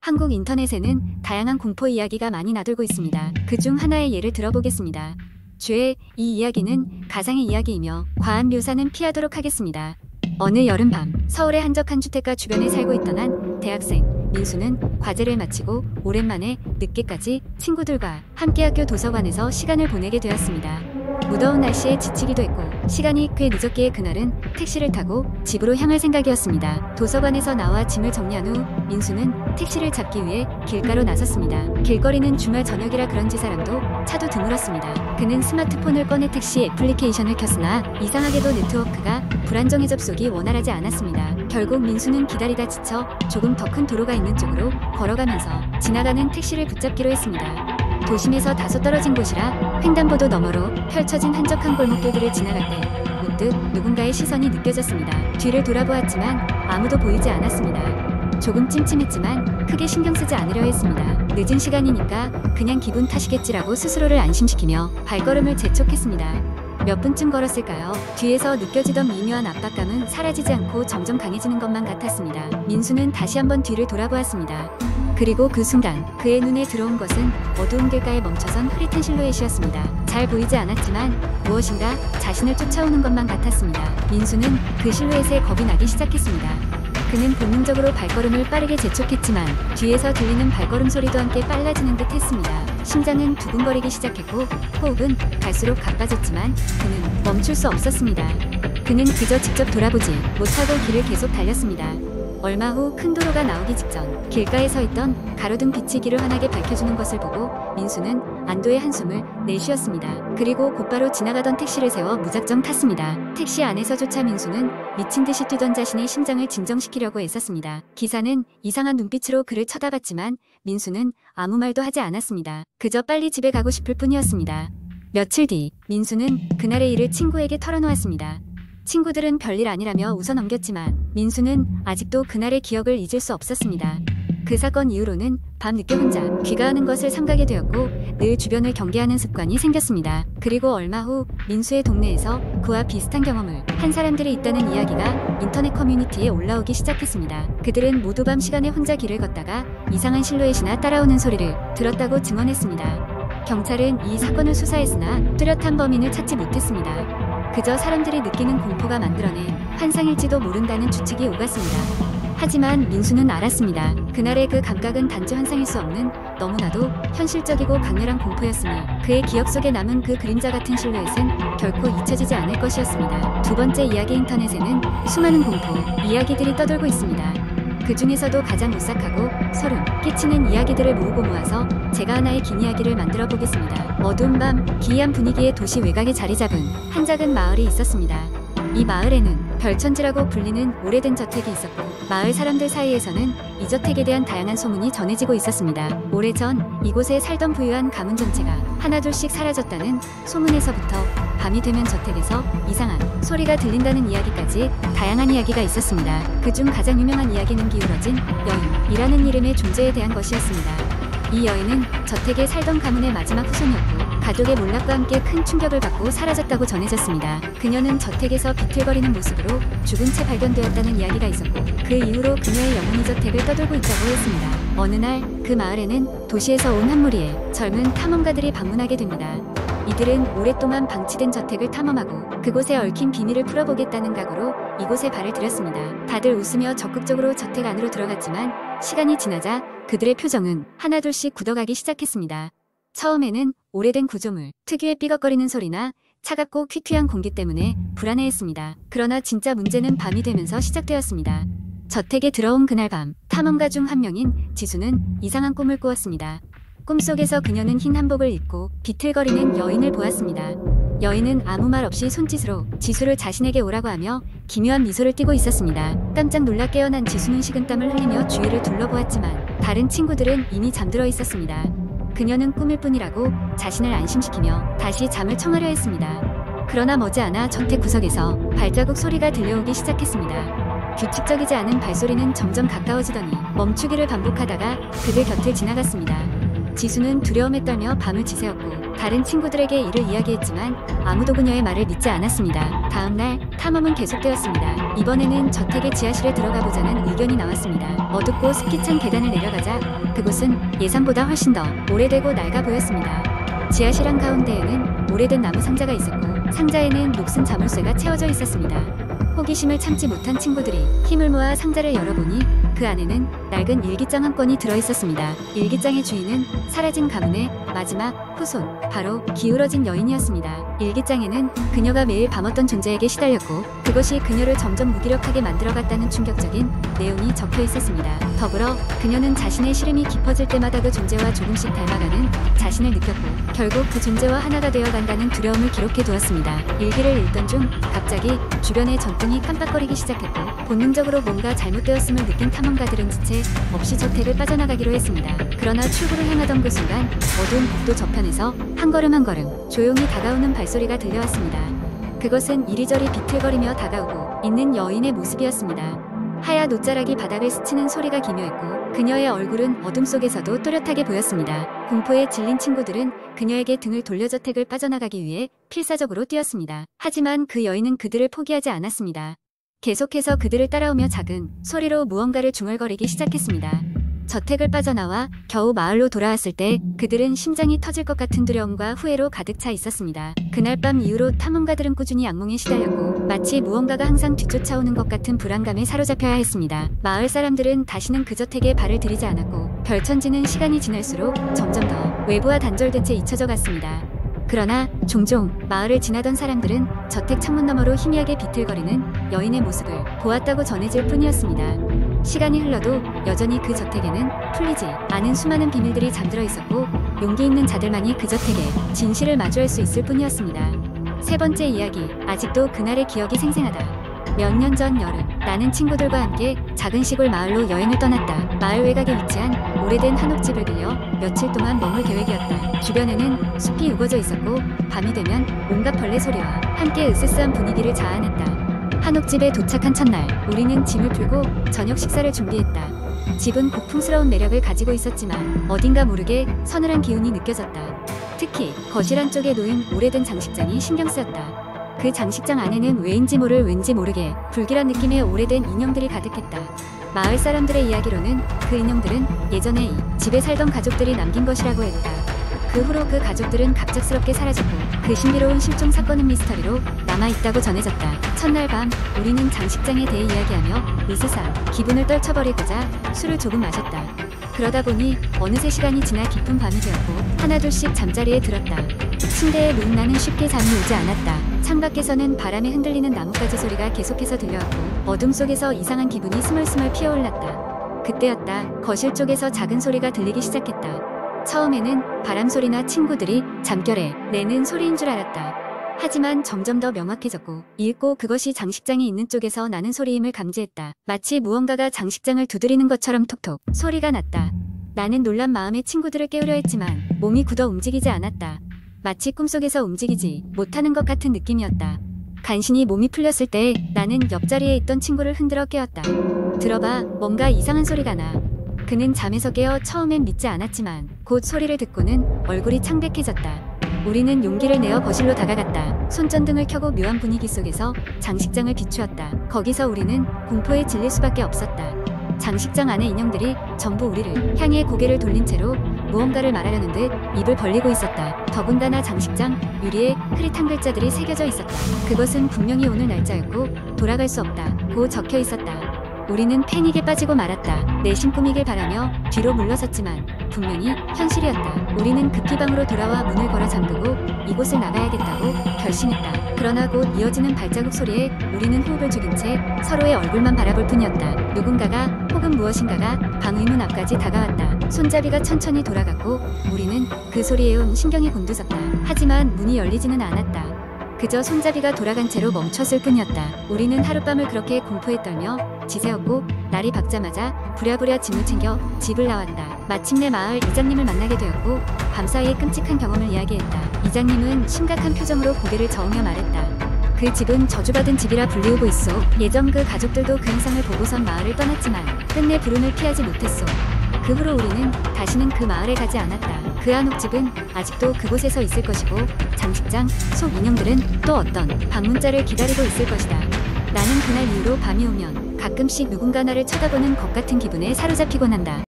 한국 인터넷에는 다양한 공포 이야기가 많이 나돌고 있습니다. 그중 하나의 예를 들어보겠습니다. 주의 이 이야기는 가상의 이야기이며 과한 묘사는 피하도록 하겠습니다. 어느 여름밤 서울의 한적한 주택가 주변에 살고 있던 한 대학생 민수는 과제를 마치고 오랜만에 늦게까지 친구들과 함께 학교 도서관에서 시간을 보내게 되었습니다. 무더운 날씨에 지치기도 했고 시간이 꽤 늦었기에 그날은 택시를 타고 집으로 향할 생각이었습니다. 도서관에서 나와 짐을 정리한 후 민수는 택시를 잡기 위해 길가로 나섰습니다. 길거리는 주말 저녁이라 그런지 사람도 차도 드물었습니다. 그는 스마트폰을 꺼내 택시 애플리케이션을 켰으나 이상하게도 네트워크가 불안정해 접속이 원활하지 않았습니다. 결국 민수는 기다리다 지쳐 조금 더 큰 도로가 있는 쪽으로 걸어가면서 지나가는 택시를 붙잡기로 했습니다. 도심에서 다소 떨어진 곳이라 횡단보도 너머로 펼쳐진 한적한 골목길들을 지나갈 때 문득 누군가의 시선이 느껴졌습니다. 뒤를 돌아보았지만 아무도 보이지 않았습니다. 조금 찜찜했지만 크게 신경 쓰지 않으려 했습니다. 늦은 시간이니까 그냥 기분 탓이겠지라고 스스로를 안심시키며 발걸음을 재촉했습니다. 몇 분쯤 걸었을까요? 뒤에서 느껴지던 미묘한 압박감은 사라지지 않고 점점 강해지는 것만 같았습니다. 민수는 다시 한번 뒤를 돌아보았습니다. 그리고 그 순간 그의 눈에 들어온 것은 어두운 길가에 멈춰선 흐릿한 실루엣이었습니다. 잘 보이지 않았지만 무엇인가 자신을 쫓아오는 것만 같았습니다. 민수는 그 실루엣에 겁이 나기 시작했습니다. 그는 본능적으로 발걸음을 빠르게 재촉했지만 뒤에서 들리는 발걸음 소리도 함께 빨라지는 듯 했습니다. 심장은 두근거리기 시작했고 호흡은 갈수록 가빠졌지만 그는 멈출 수 없었습니다. 그는 그저 직접 돌아보지 못하고 길을 계속 달렸습니다. 얼마 후 큰 도로가 나오기 직전 길가에 서 있던 가로등 빛이 길을 환하게 밝혀주는 것을 보고 민수는 안도의 한숨을 내쉬었습니다. 그리고 곧바로 지나가던 택시를 세워 무작정 탔습니다. 택시 안에서조차 민수는 미친 듯이 뛰던 자신의 심장을 진정시키려고 애썼습니다. 기사는 이상한 눈빛으로 그를 쳐다봤지만 민수는 아무 말도 하지 않았습니다. 그저 빨리 집에 가고 싶을 뿐이었습니다. 며칠 뒤 민수는 그날의 일을 친구에게 털어놓았습니다. 친구들은 별일 아니라며 웃어넘겼지만 민수는 아직도 그날의 기억을 잊을 수 없었습니다. 그 사건 이후로는 밤늦게 혼자 귀가하는 것을 삼가게 되었고 늘 주변을 경계하는 습관이 생겼습니다. 그리고 얼마 후 민수의 동네에서 그와 비슷한 경험을 한 사람들이 있다는 이야기가 인터넷 커뮤니티에 올라오기 시작했습니다. 그들은 모두 밤 시간에 혼자 길을 걷다가 이상한 실루엣이나 따라오는 소리를 들었다고 증언했습니다. 경찰은 이 사건을 수사했으나 뚜렷한 범인을 찾지 못했습니다. 그저 사람들이 느끼는 공포가 만들어낸 환상일지도 모른다는 추측이 오갔습니다. 하지만 민수는 알았습니다. 그날의 그 감각은 단지 환상일 수 없는 너무나도 현실적이고 강렬한 공포였으니 그의 기억 속에 남은 그 그림자 같은 실루엣은 결코 잊혀지지 않을 것이었습니다. 두 번째 이야기 인터넷에는 수많은 공포 이야기들이 떠돌고 있습니다. 그 중에서도 가장 오싹하고 소름 끼치는 이야기들을 모으고 모아서 제가 하나의 긴 이야기를 만들어 보겠습니다. 어두운 밤 기이한 분위기의 도시 외곽에 자리 잡은 한 작은 마을이 있었습니다. 이 마을에는 별천지라고 불리는 오래된 저택이 있었고 마을 사람들 사이에서는 이 저택에 대한 다양한 소문이 전해지고 있었습니다. 오래전 이곳에 살던 부유한 가문 전체가 하나둘씩 사라졌다는 소문에서부터 밤이 되면 저택에서 이상한 소리가 들린다는 이야기까지 다양한 이야기가 있었습니다. 그중 가장 유명한 이야기는 기울어진 여인이라는 이름의 존재에 대한 것이었습니다. 이 여인은 저택에 살던 가문의 마지막 후손이었고 가족의 몰락과 함께 큰 충격을 받고 사라졌다고 전해졌습니다. 그녀는 저택에서 비틀거리는 모습으로 죽은 채 발견되었다는 이야기가 있었고 그 이후로 그녀의 영혼이 저택을 떠돌고 있다고 했습니다. 어느 날 그 마을에는 도시에서 온 한 무리의 젊은 탐험가들이 방문하게 됩니다. 이들은 오랫동안 방치된 저택을 탐험하고 그곳에 얽힌 비밀을 풀어보겠다는 각오로 이곳에 발을 들였습니다. 다들 웃으며 적극적으로 저택 안으로 들어갔지만 시간이 지나자 그들의 표정은 하나둘씩 굳어가기 시작했습니다. 처음에는 오래된 구조물, 특유의 삐걱거리는 소리나 차갑고 퀴퀴한 공기 때문에 불안해했습니다. 그러나 진짜 문제는 밤이 되면서 시작되었습니다. 저택에 들어온 그날 밤, 탐험가 중 한 명인 지수는 이상한 꿈을 꾸었습니다. 꿈속에서 그녀는 흰 한복을 입고 비틀거리는 여인을 보았습니다. 여인은 아무 말 없이 손짓으로 지수를 자신에게 오라고 하며 기묘한 미소를 띠고 있었습니다. 깜짝 놀라 깨어난 지수는 식은땀을 흘리며 주위를 둘러보았지만 다른 친구들은 이미 잠들어 있었습니다. 그녀는 꿈일 뿐이라고 자신을 안심시키며 다시 잠을 청하려 했습니다. 그러나 머지않아 저택 구석에서 발자국 소리가 들려오기 시작했습니다. 규칙적이지 않은 발소리는 점점 가까워지더니 멈추기를 반복하다가 그들 곁을 지나갔습니다. 지수는 두려움에 떨며 밤을 지새웠고 다른 친구들에게 이를 이야기했지만 아무도 그녀의 말을 믿지 않았습니다. 다음날 탐험은 계속되었습니다. 이번에는 저택의 지하실에 들어가 보자는 의견이 나왔습니다. 어둡고 습기 찬 계단을 내려가자 그곳은 예상보다 훨씬 더 오래되고 낡아 보였습니다. 지하실 한가운데에는 오래된 나무 상자가 있었고 상자에는 녹슨 자물쇠가 채워져 있었습니다. 호기심을 참지 못한 친구들이 힘을 모아 상자를 열어보니 그 안에는 낡은 일기장 한 권이 들어있었습니다. 일기장의 주인은 사라진 가문의 마지막 후손, 바로 기울어진 여인이었습니다. 일기장에는 그녀가 매일 밤 어떤 존재에게 시달렸고 그것이 그녀를 점점 무기력하게 만들어갔다는 충격적인 내용이 적혀 있었습니다. 더불어 그녀는 자신의 시름이 깊어질 때마다 그 존재와 조금씩 닮아가는 자신을 느꼈고 결국 그 존재와 하나가 되어간다는 두려움을 기록해 두었습니다. 일기를 읽던 중 갑자기 주변의 전등이 깜빡거리기 시작했고 본능적으로 뭔가 잘못되었음을 느낀 탐험가들은 지체 없이 저택을 빠져나가기로 했습니다. 그러나 출구를 향하던 그 순간 어두운 복도 저편에서 한 걸음 한 걸음 조용히 다가오는 발소리가 들려왔습니다. 그것은 이리저리 비틀거리며 다가오고 있는 여인의 모습이었습니다. 하얀 옷자락이 바닥을 스치는 소리가 기묘했고 그녀의 얼굴은 어둠 속에서도 또렷하게 보였습니다. 공포에 질린 친구들은 그녀에게 등을 돌려 저택을 빠져나가기 위해 필사적으로 뛰었습니다. 하지만 그 여인은 그들을 포기하지 않았습니다. 계속해서 그들을 따라오며 작은 소리로 무언가를 중얼거리기 시작했습니다. 저택을 빠져나와 겨우 마을로 돌아왔을 때 그들은 심장이 터질 것 같은 두려움과 후회로 가득 차 있었습니다. 그날 밤 이후로 탐험가들은 꾸준히 악몽에 시달렸고 마치 무언가가 항상 뒤쫓아오는 것 같은 불안감에 사로잡혀야 했습니다. 마을 사람들은 다시는 그 저택에 발을 들이지 않았고 별천지는 시간이 지날수록 점점 더 외부와 단절된 채 잊혀져 갔습니다. 그러나 종종 마을을 지나던 사람들은 저택 창문 너머로 희미하게 비틀거리는 여인의 모습을 보았다고 전해질 뿐이었습니다. 시간이 흘러도 여전히 그 저택에는 풀리지 않은 수많은 비밀들이 잠들어 있었고 용기 있는 자들만이 그 저택의 진실을 마주할 수 있을 뿐이었습니다. 세 번째 이야기, 아직도 그날의 기억이 생생하다. 몇 년 전 여름, 나는 친구들과 함께 작은 시골 마을로 여행을 떠났다. 마을 외곽에 위치한 오래된 한옥집을 빌려 며칠 동안 머물 계획이었다. 주변에는 숲이 우거져 있었고 밤이 되면 온갖 벌레 소리와 함께 으스스한 분위기를 자아냈다. 한옥집에 도착한 첫날, 우리는 짐을 풀고 저녁 식사를 준비했다. 집은 고풍스러운 매력을 가지고 있었지만 어딘가 모르게 서늘한 기운이 느껴졌다. 특히 거실 한쪽에 놓인 오래된 장식장이 신경 쓰였다. 그 장식장 안에는 왜인지 왠지 모르게 불길한 느낌의 오래된 인형들이 가득했다. 마을 사람들의 이야기로는 그 인형들은 예전에 이 집에 살던 가족들이 남긴 것이라고 했다. 그 후로 그 가족들은 갑작스럽게 사라졌고 그 신비로운 실종 사건은 미스터리로 남아있다고 전해졌다. 첫날 밤 우리는 장식장에 대해 이야기하며 으스스한 기분을 떨쳐버리고자 술을 조금 마셨다. 그러다 보니 어느새 시간이 지나 깊은 밤이 되었고 하나둘씩 잠자리에 들었다. 침대에 누운 나는 쉽게 잠이 오지 않았다. 창밖에서는 바람에 흔들리는 나뭇가지 소리가 계속해서 들려왔고 어둠 속에서 이상한 기분이 스멀스멀 피어올랐다. 그때였다. 거실 쪽에서 작은 소리가 들리기 시작했다. 처음에는 바람 소리나 친구들이 잠결에 내는 소리인 줄 알았다. 하지만 점점 더 명확해졌고 이윽고 그것이 장식장이 있는 쪽에서 나는 소리임을 감지했다. 마치 무언가가 장식장을 두드리는 것처럼 톡톡 소리가 났다. 나는 놀란 마음에 친구들을 깨우려 했지만 몸이 굳어 움직이지 않았다. 마치 꿈속에서 움직이지 못하는 것 같은 느낌이었다. 간신히 몸이 풀렸을 때 나는 옆자리에 있던 친구를 흔들어 깨웠다. 들어봐, 뭔가 이상한 소리가 나. 그는 잠에서 깨어 처음엔 믿지 않았지만 곧 소리를 듣고는 얼굴이 창백해졌다. 우리는 용기를 내어 거실로 다가갔다. 손전등을 켜고 묘한 분위기 속에서 장식장을 비추었다. 거기서 우리는 공포에 질릴 수밖에 없었다. 장식장 안의 인형들이 전부 우리를 향해 고개를 돌린 채로 무언가를 말하려는 듯 입을 벌리고 있었다. 더군다나 장식장 유리에 흐릿한 글자들이 새겨져 있었다. 그것은 분명히 오늘 날짜였고 돌아갈 수 없다 고 적혀 있었다. 우리는 패닉에 빠지고 말았다. 내심 꾸미길 바라며 뒤로 물러섰지만 분명히 현실이었다. 우리는 급히 방으로 돌아와 문을 걸어 잠그고 이곳을 나가야겠다고 결심했다. 그러나 곧 이어지는 발자국 소리에 우리는 호흡을 죽인 채 서로의 얼굴만 바라볼 뿐이었다. 누군가가 혹은 무엇인가가 방 의문 앞까지 다가왔다. 손잡이가 천천히 돌아갔고 우리는 그 소리에 온 신경이 곤두섰다. 하지만 문이 열리지는 않았다. 그저 손잡이가 돌아간 채로 멈췄을 뿐이었다. 우리는 하룻밤을 그렇게 공포에 떨며 지새웠고 날이 밝자마자 부랴부랴 짐을 챙겨 집을 나왔다. 마침내 마을 이장님을 만나게 되었고 밤사이에 끔찍한 경험을 이야기했다. 이장님은 심각한 표정으로 고개를 저으며 말했다. 그 집은 저주받은 집이라 불리우고 있어. 예전 그 가족들도 그 행상을 보고선 마을을 떠났지만 끝내 부름을 피하지 못했어. 그 후로 우리는 다시는 그 마을에 가지 않았다. 그 한옥집은 아직도 그곳에서 있을 것이고 장식장, 속 인형들은 또 어떤 방문자를 기다리고 있을 것이다. 나는 그날 이후로 밤이 오면 가끔씩 누군가 나를 쳐다보는 것 같은 기분에 사로잡히곤 한다.